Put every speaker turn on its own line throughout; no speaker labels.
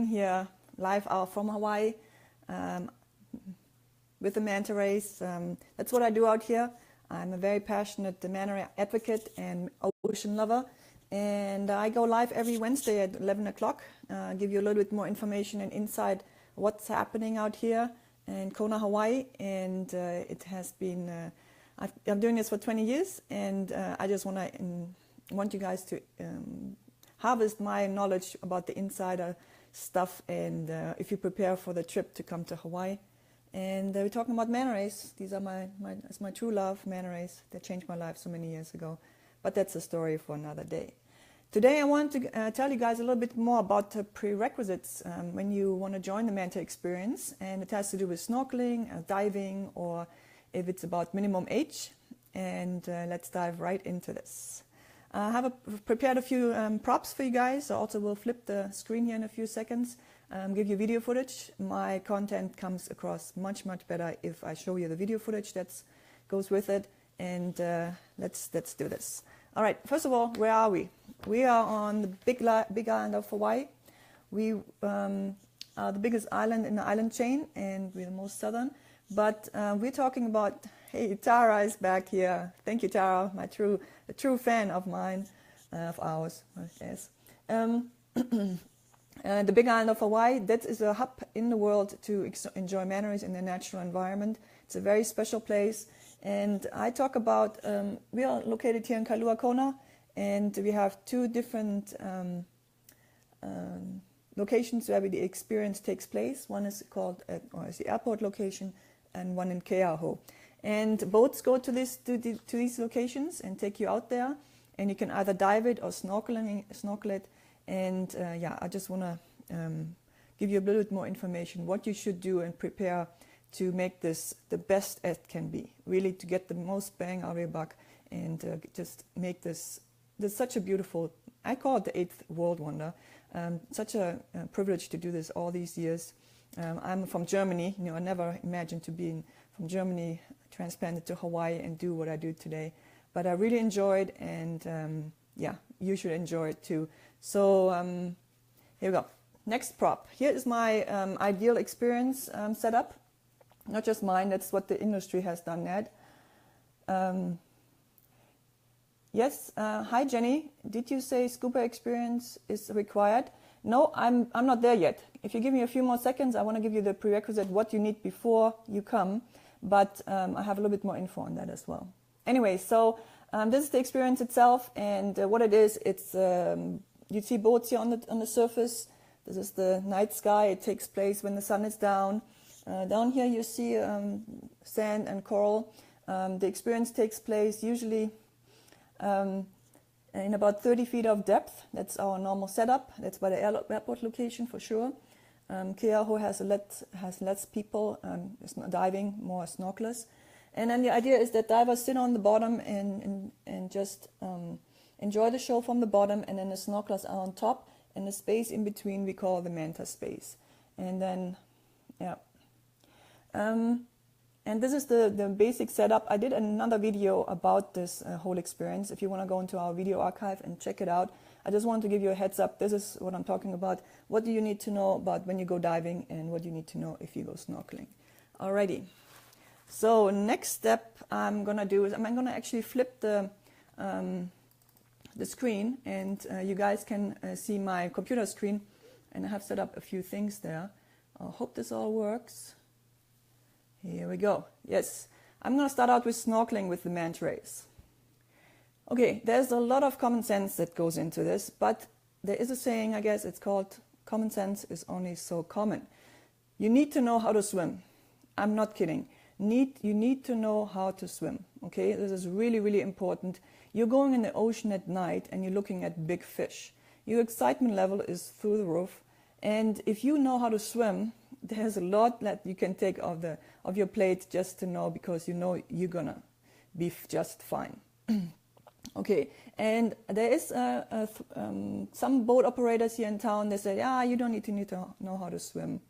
Here live out from Hawaii with the manta rays. That's what I do out here. I'm a very passionate manta ray advocate and ocean lover, and I go live every Wednesday at 11 o'clock. Give you a little bit more information and insight what's happening out here in Kona, Hawaii. And it has been I'm doing this for 20 years, and I just want you guys to harvest my knowledge about the insider stuff, and if you prepare for the trip to come to Hawaii. And we're talking about manta rays. These are my true love, manta rays. They changed my life so many years ago, but that's a story for another day. Today I want to tell you guys a little bit more about the prerequisites when you want to join the Manta Experience, and it has to do with snorkeling, diving, or if it's about minimum age. And let's dive right into this. I have prepared a few props for you guys. I also will flip the screen here in a few seconds, give you video footage. My content comes across much better if I show you the video footage that goes with it. And let's do this. All right, first of all, where are we? We are on the big island of Hawaii. We are the biggest island in the island chain, and we're the most southern. But we're talking about, hey, Tara is back here. Thank you, Tara, a true fan of mine, of ours, yes. The big island of Hawaii, that is a hub in the world to enjoy manta rays in the natural environment. It's a very special place. And I talk about, we are located here in Kailua Kona, and we have two different locations where the experience takes place. One is called, or is the airport location, and one in Keaho. And boats go to these locations and take you out there, and you can either dive it or snorkel it. And yeah, I just want to give you a little bit more information, what you should do and prepare to make this the best it can be, really to get the most bang out of your buck, and just make this such a beautiful, I call it the 8th world wonder. Such a privilege to do this all these years. I'm from Germany. You know, I never imagined to be from Germany, transplanted to Hawaii and do what I do today. But I really enjoyed, and yeah, you should enjoy it too. So here we go. Next prop. Here is my ideal experience setup. Not just mine, that's what the industry has done, Ned. Yes, hi Jenny. Did you say scuba experience is required? No, I'm not there yet. If you give me a few more seconds, I want to give you the prerequisite, what you need before you come. But I have a little bit more info on that as well. Anyway, so this is the experience itself, and what it is, it's you see boats here on the surface. This is the night sky. It takes place when the sun is down. Down here you see sand and coral. The experience takes place usually in about 30 feet of depth. That's our normal setup. That's by the airport location for sure. Keaho has less people diving, more snorkelers. And then the idea is that divers sit on the bottom and just enjoy the show from the bottom, and then the snorkelers are on top, and the space in between we call the manta space. And then, yeah. And this is the basic setup. I did another video about this whole experience. If you want to go into our video archive and check it out, I just want to give you a heads up. This is what I'm talking about. What do you need to know about when you go diving, and what do you need to know if you go snorkeling? Alrighty. So next step I'm going to do is I'm going to actually flip the screen, and you guys can see my computer screen, and I have set up a few things there. I hope this all works. Here we go. Yes, I'm going to start out with snorkeling with the manta rays. Okay, there's a lot of common sense that goes into this, but there is a saying, I guess it's called, common sense is only so common. You need to know how to swim. I'm not kidding. You need to know how to swim. Okay, this is really important. You're going in the ocean at night and you're looking at big fish. Your excitement level is through the roof, and if you know how to swim, there's a lot that you can take of your plate just to know, because you know you're gonna be just fine. Okay, and there is some boat operators here in town. They say, you don't need to know how to swim.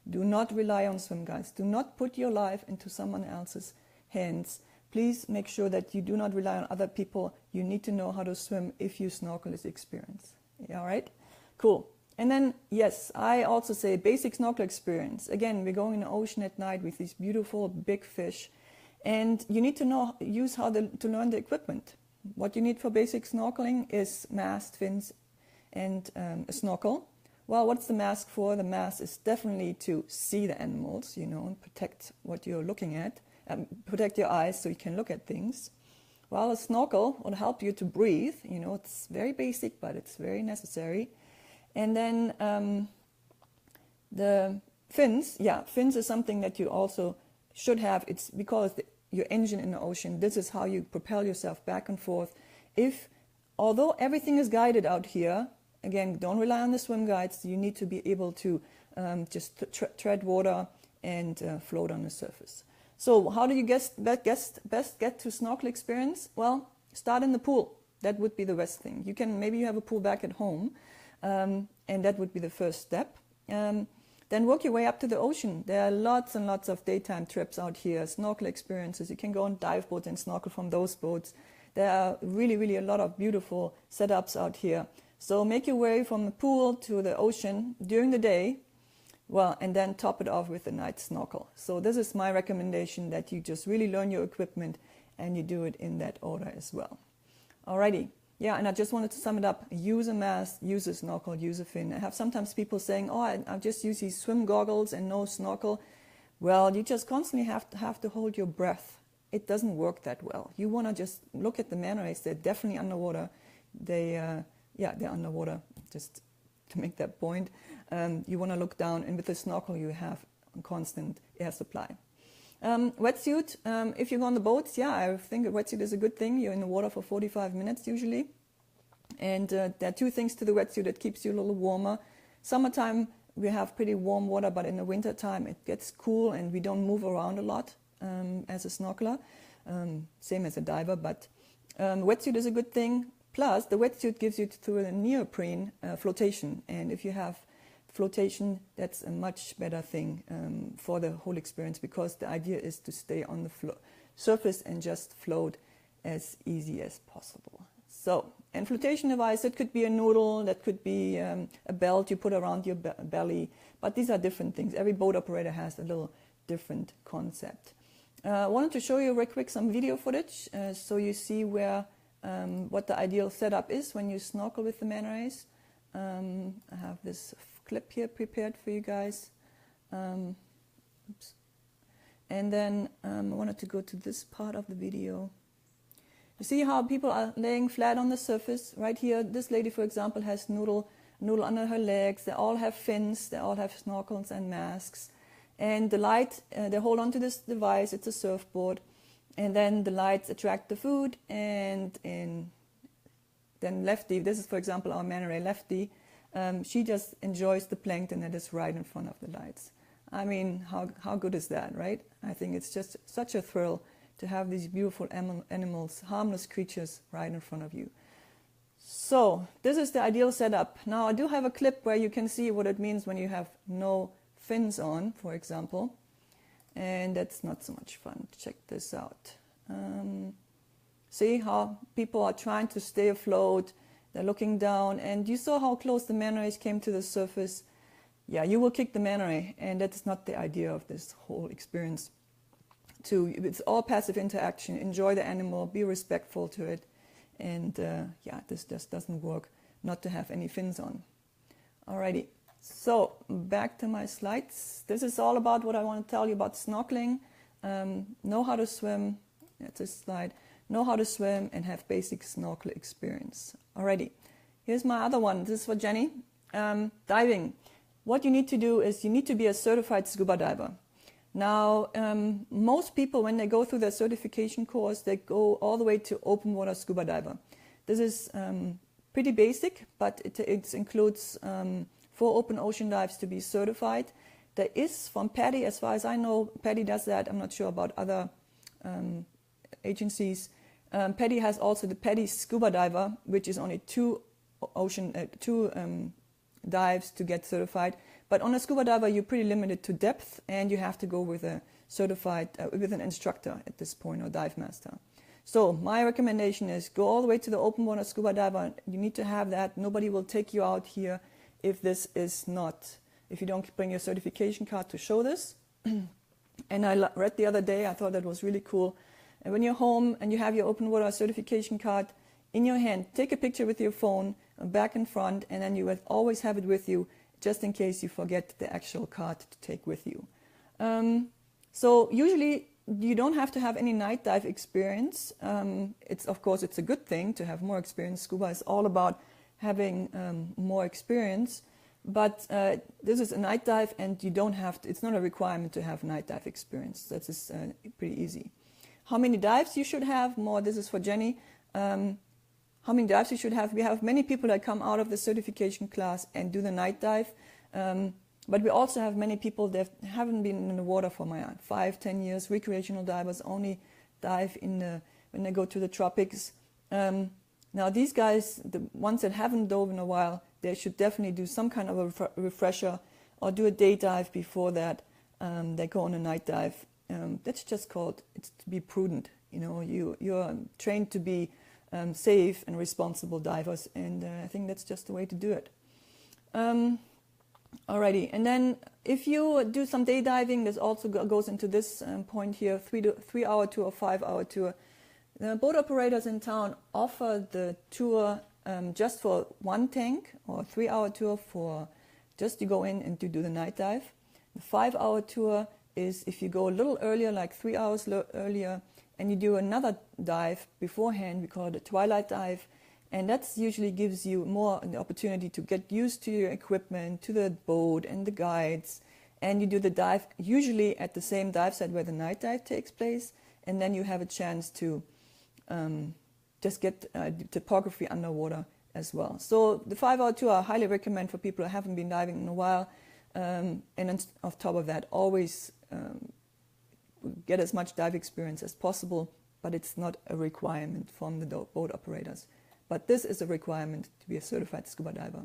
Do not rely on swim, guys. Do not put your life into someone else's hands. Please make sure that you do not rely on other people. You need to know how to swim if you snorkel this experience. All right? Cool. And then, yes, I also say basic snorkel experience. Again, we're going in the ocean at night with these beautiful big fish, and you need to know, to learn the equipment. What you need for basic snorkeling is mast, fins, and a snorkel. Well, what's the mask for? The mask is definitely to see the animals, and protect what you're looking at, protect your eyes so you can look at things. Well, a snorkel will help you to breathe. It's very basic, but it's very necessary. And then the fins, fins is something that you also should have. It's because your engine in the ocean. This is how you propel yourself back and forth. Although everything is guided out here, again, don't rely on the swim guides. You need to be able to just tread water and float on the surface. So how do you best get to snorkel experience? Well, start in the pool. That would be the best thing. Maybe you have a pool back at home, and that would be the first step. Then work your way up to the ocean. There are lots and lots of daytime trips out here, snorkel experiences. You can go on dive boats and snorkel from those boats. There are really, really a lot of beautiful setups out here. So make your way from the pool to the ocean during the day, and then top it off with a night snorkel. So this is my recommendation, that you just really learn your equipment and you do it in that order as well. Alrighty. Yeah, and I just wanted to sum it up. Use a mask, use a snorkel, use a fin. I have sometimes people saying, I just use these swim goggles and no snorkel. Well, you just constantly have to hold your breath. It doesn't work that well. You want to just look at the manta rays. They're definitely underwater. They're underwater, just to make that point. You want to look down, and with the snorkel you have a constant air supply. Wetsuit, if you go on the boats, I think a wetsuit is a good thing. You're in the water for 45 minutes usually. And there are two things to the wetsuit that keeps you a little warmer. Summertime, we have pretty warm water, but in the winter time it gets cool and we don't move around a lot as a snorkeler. Same as a diver, but wetsuit is a good thing. Plus, the wetsuit gives you through the neoprene flotation. And if you have flotation, that's a much better thing for the whole experience, because the idea is to stay on the surface and just float as easy as possible. So, and flotation device, it could be a noodle, that could be a belt you put around your belly, but these are different things. Every boat operator has a little different concept. I wanted to show you real quick some video footage so you see what the ideal setup is when you snorkel with the manta rays. I have this clip here prepared for you guys. Oops. And then I wanted to go to this part of the video. You see how people are laying flat on the surface? Right here, this lady, for example, has noodle under her legs. They all have fins, they all have snorkels and masks. And the light, they hold onto this device, it's a surfboard. And then the lights attract the food, and then Lefty, this is for example our manta ray Lefty, she just enjoys the plankton that is right in front of the lights. I mean, how good is that, right? I think it's just such a thrill to have these beautiful animals, harmless creatures right in front of you. So this is the ideal setup. Now I do have a clip where you can see what it means when you have no fins on, for example. And that's not so much fun. Check this out. See how people are trying to stay afloat. They're looking down, and you saw how close the manta rays came to the surface. Yeah, you will kick the manta ray, and that is not the idea of this whole experience. It's all passive interaction. Enjoy the animal, be respectful to it, and this just doesn't work not to have any fins on. Alrighty. So back to my slides. This is all about what I want to tell you about snorkeling. Know how to swim. That's this slide. Know how to swim and have basic snorkel experience. Alrighty. Here's my other one. This is for Jenny. Diving. What you need to do is you need to be a certified scuba diver. Now, most people, when they go through their certification course, they go all the way to open water scuba diver. This is pretty basic, but it includes 4 open ocean dives to be certified. There is from PADI, as far as I know, PADI does that. I'm not sure about other agencies. PADI has also the PADI Scuba Diver, which is only 2 dives to get certified. But on a scuba diver, you're pretty limited to depth, and you have to go with a certified, with an instructor at this point, or dive master. So my recommendation is go all the way to the open water scuba diver. You need to have that. Nobody will take you out here if this is not, if you don't bring your certification card to show this. And I read the other day, I thought that was really cool. And when you're home and you have your open water certification card in your hand, take a picture with your phone, back and front, and then you will always have it with you, just in case you forget the actual card to take with you. So usually you don't have to have any night dive experience. Of course, it's a good thing to have more experience. Scuba is all about having more experience. But this is a night dive, and you don't have to, it's not a requirement to have night dive experience. That is pretty easy. How many dives you should have? More, this is for Jenny. How many dives you should have? We have many people that come out of the certification class and do the night dive. But we also have many people that haven't been in the water for 5-10 years. Recreational divers only dive when they go to the tropics. Now these guys, the ones that haven't dove in a while, they should definitely do some kind of a refresher or do a day dive before that. They go on a night dive. That's just called, it's to be prudent. You know, you're trained to be safe and responsible divers, and I think that's just the way to do it. Alrighty, and then if you do some day diving, this also goes into this point here, 3-hour tour or 5-hour tour. The boat operators in town offer the tour just for one tank, or 3-hour tour for just you go in and to do the night dive. The 5-hour tour is if you go a little earlier, like 3 hours earlier, and you do another dive beforehand. We call it a twilight dive, and that usually gives you more the opportunity to get used to your equipment, to the boat and the guides, and you do the dive usually at the same dive site where the night dive takes place, and then you have a chance to just get topography underwater as well. So the 5-hour tour I highly recommend for people who haven't been diving in a while, and on top of that, always get as much dive experience as possible, but it's not a requirement from the boat operators. But this is a requirement to be a certified scuba diver.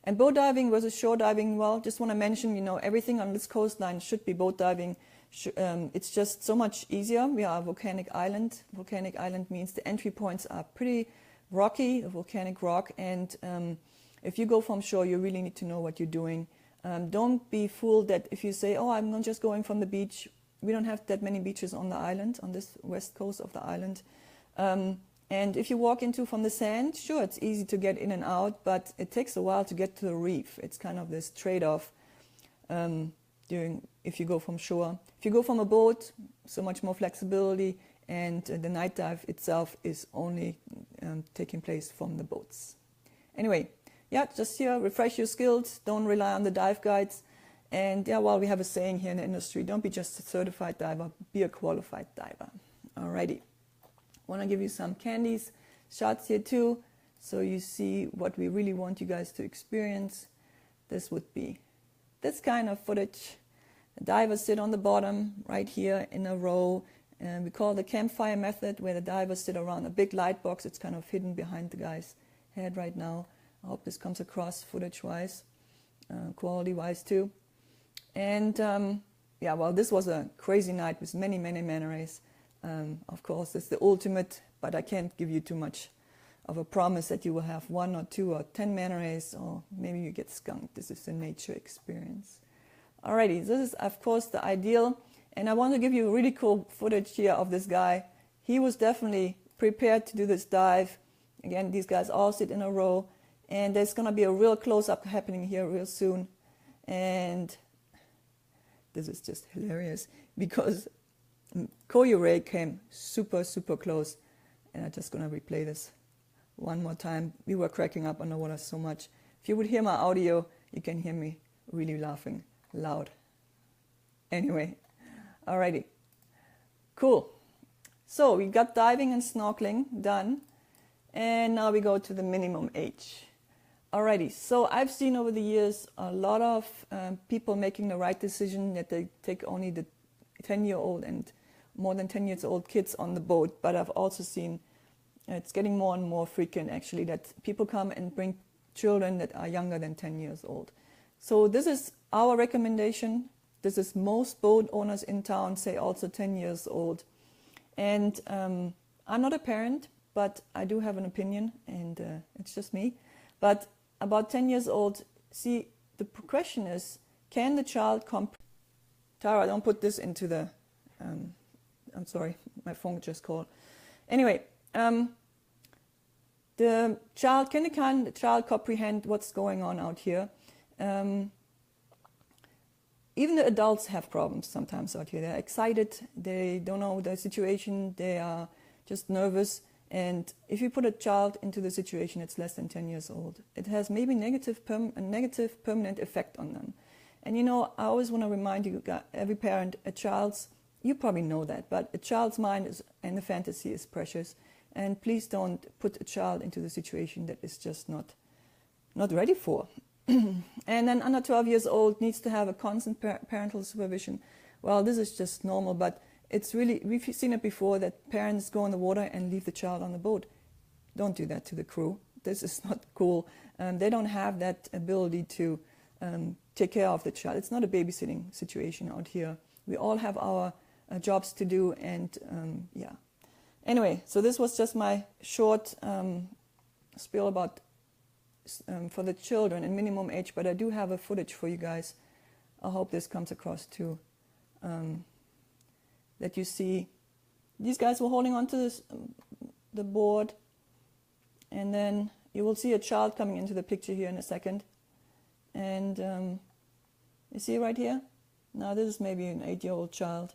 And boat diving versus shore diving, well, just want to mention, you know, everything on this coastline should be boat diving. It's just so much easier. We are a volcanic island. Volcanic island means the entry points are pretty rocky, volcanic rock, and if you go from shore, you really need to know what you're doing. Don't be fooled that if you say, oh, I'm not just going from the beach. We don't have that many beaches on the island, on this west coast of the island. And if you walk into from the sand, sure, it's easy to get in and out, but it takes a while to get to the reef. It's kind of this trade-off if you go from shore. If you go from a boat, so much more flexibility, and the night dive itself is only taking place from the boats. Anyway, yeah, just here, refresh your skills, don't rely on the dive guides. And yeah, well, we have a saying here in the industry, don't be just a certified diver, be a qualified diver. Alrighty. Want to give you some candies, shots here too, so you see what we really want you guys to experience. This would be this kind of footage. The divers sit on the bottom right here in a row, and we call the Campfire Method, where the divers sit around a big light box. It's kind of hidden behind the guy's head right now. I hope this comes across footage-wise, quality-wise too. And yeah, well, this was a crazy night with many, many manta rays. Of course, it's the ultimate, but I can't give you too much of a promise that you will have 1 or 2 or 10 manta rays, or maybe you get skunked. This is a nature experience. Alrighty, this is of course the ideal, and I want to give you really cool footage here of this guy. He was definitely prepared to do this dive. Again, these guys all sit in a row, and there's going to be a real close-up happening here real soon. And this is just hilarious because Kailua Ray came super, super close, and I'm just going to replay this one more time. We were cracking up underwater so much. If you would hear my audio, you can hear me really laughing loud. Anyway, alrighty, cool. So we got diving and snorkeling done, and now we go to the minimum age. Alrighty, so I've seen over the years a lot of people making the right decision that they take only the 10-year-old and more than 10 years old kids on the boat, but I've also seen it's getting more and more frequent actually that people come and bring children that are younger than 10 years old. So this is our recommendation. This is most boat owners in town say also 10 years old. And I'm not a parent, but I do have an opinion, and it's just me. But about 10 years old see, the question is, can the child Tara, don't put this into the, I'm sorry, my phone just called. Anyway, can the child comprehend what's going on out here? Even the adults have problems sometimes out here. They're excited, they don't know the situation, they are just nervous. And if you put a child into the situation, it's less than 10 years old, it has maybe a negative permanent effect on them. And you know, I always want to remind you, every parent, you probably know that, but a child's mind and the fantasy is precious. And please don't put a child into the situation that is just not ready for. And then under 12 years old needs to have a constant parental supervision. Well, this is just normal, but it's really, we've seen it before, that parents go in the water and leave the child on the boat. Don't do that to the crew. This is not cool. They don't have that ability to take care of the child. It's not a babysitting situation out here. We all have our jobs to do, and yeah. Anyway, so this was just my short spiel about for the children in minimum age, but I do have a footage for you guys. I hope this comes across too. That you see these guys were holding onto this, the board, and then you will see a child coming into the picture here in a second. And you see right here? Now this is maybe an 8-year-old child.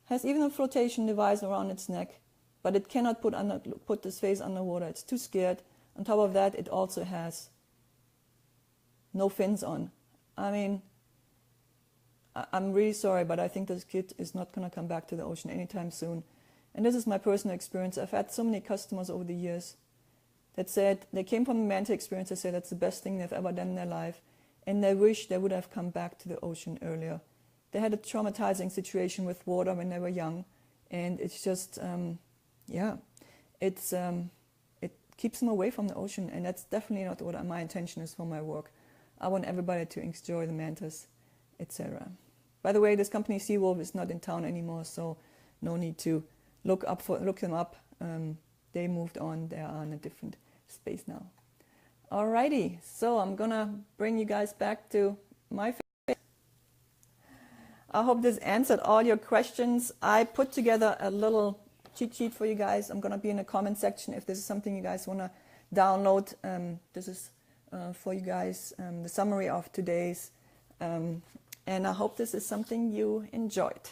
Has even a flotation device around its neck, but it cannot put its face underwater. It's too scared. On top of that, it also has no fins on. I mean, I'm really sorry, but I think this kid is not going to come back to the ocean anytime soon. And this is my personal experience. I've had so many customers over the years that said, they came from the Manta experience, they said that's the best thing they've ever done in their life, and they wish they would have come back to the ocean earlier. They had a traumatizing situation with water when they were young, and it's just, yeah, it keeps them away from the ocean, and that's definitely not what my intention is for my work. I want everybody to enjoy the mantas, etc. By the way, this company Seawolf is not in town anymore, so no need to look them up. They moved on. They are in a different space now. Alrighty, so I'm gonna bring you guys back to my face. I hope this answered all your questions. I put together a little cheat sheet for you guys. I'm gonna be in the comment section if this is something you guys wanna download. This is for you guys, the summary of today's, and I hope this is something you enjoyed.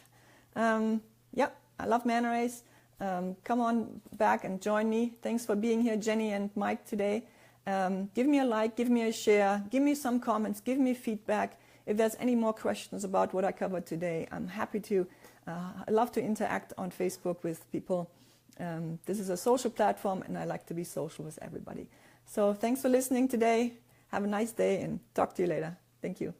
Yeah, I love manta rays. Come on back and join me. Thanks for being here, Jenny and Mike, today. Give me a like, give me a share, give me some comments, give me feedback. If there's any more questions about what I covered today, I'm happy to. I love to interact on Facebook with people. This is a social platform, and I like to be social with everybody. So thanks for listening today. Have a nice day, and talk to you later. Thank you.